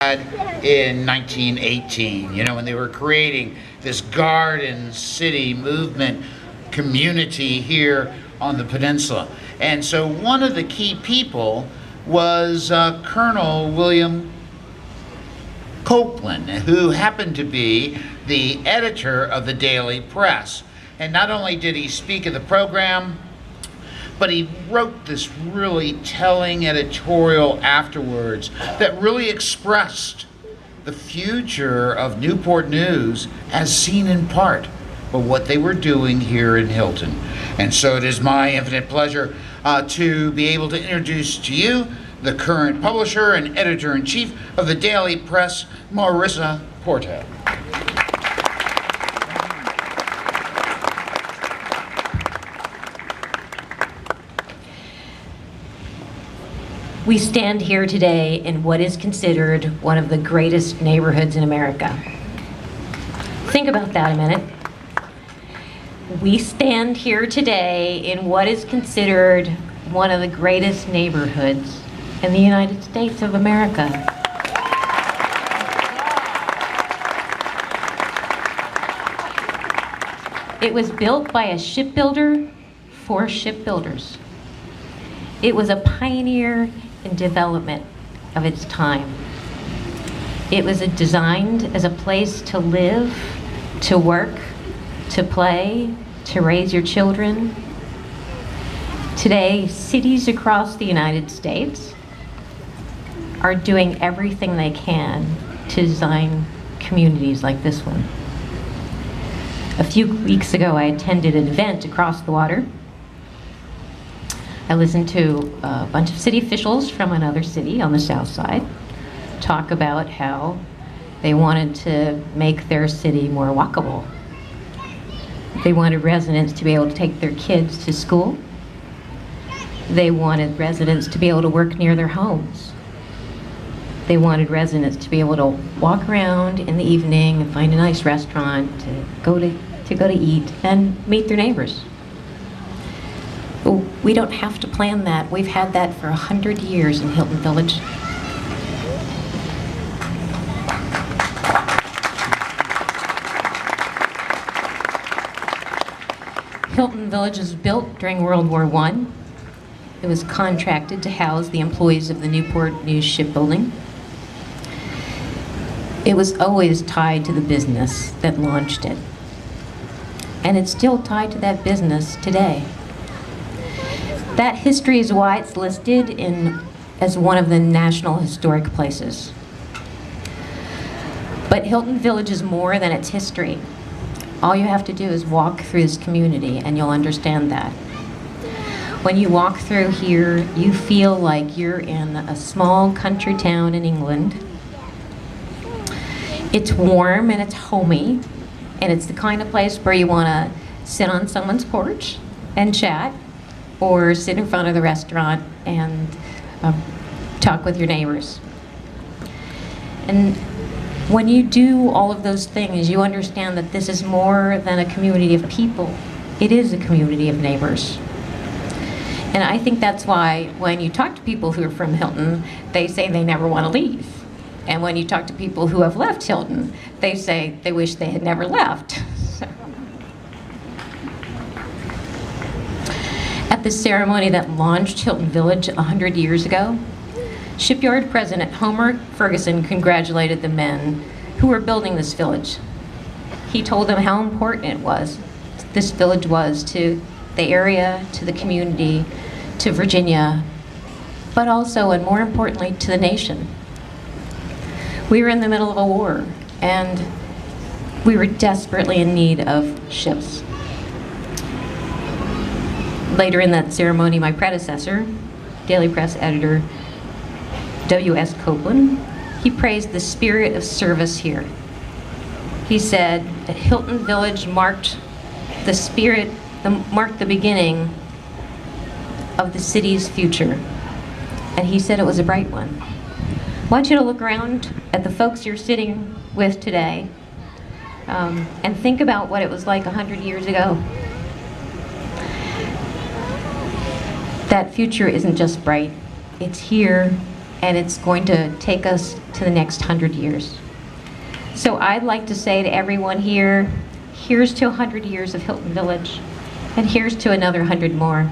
had in 1918, when they were creating this garden city movement community here on the peninsula. And so one of the key people was Colonel William Copeland, who happened to be the editor of the Daily Press. And not only did he speak at the program, but he wrote this really telling editorial afterwards that really expressed the future of Newport News as seen in part by what they were doing here in Hilton. And so it is my infinite pleasure to be able to introduce to you the current publisher and editor-in-chief of the Daily Press, Marissa Porto. We stand here today in what is considered one of the greatest neighborhoods in America. Think about that a minute. We stand here today in what is considered one of the greatest neighborhoods in the United States of America. It was built by a shipbuilder for shipbuilders. It was a pioneer in development of its time. It was designed as a place to live, to work, to play, to raise your children. Today, cities across the United States are doing everything they can to design communities like this one. A few weeks ago, I attended an event across the water. I listened to a bunch of city officials from another city on the south side talk about how they wanted to make their city more walkable. They wanted residents to be able to take their kids to school. They wanted residents to be able to work near their homes. They wanted residents to be able to walk around in the evening and find a nice restaurant to go to eat and meet their neighbors. We don't have to plan that. We've had that for 100 years in Hilton Village. Hilton Village was built during World War I. It was contracted to house the employees of the Newport News shipbuilding. It was always tied to the business that launched it. And it's still tied to that business today. That history is why it's listed as one of the National Historic Places. But Hilton Village is more than its history. All you have to do is walk through this community and you'll understand that. When you walk through here, you feel like you're in a small country town in England. It's warm and it's homey, and it's the kind of place where you want to sit on someone's porch and chat, or sit in front of the restaurant and talk with your neighbors. And when you do all of those things, you understand that this is more than a community of people. It is a community of neighbors. And I think that's why when you talk to people who are from Hilton, they say they never want to leave. And when you talk to people who have left Hilton, they say they wish they had never left. At the ceremony that launched Hilton Village 100 years ago, shipyard president Homer Ferguson congratulated the men who were building this village. He told them how important this village was to the area, to the community, to Virginia, but also, and more importantly, to the nation. We were in the middle of a war, and we were desperately in need of ships. Later in that ceremony, my predecessor, Daily Press editor W.S. Copeland, he praised the spirit of service here. He said that Hilton Village marked the beginning of the city's future. And he said it was a bright one. I want you to look around at the folks you're sitting with today and think about what it was like 100 years ago. That future isn't just bright, it's here and it's going to take us to the next 100 years. So I'd like to say to everyone here, here's to 100 years of Hilton Village, and here's to another 100 more.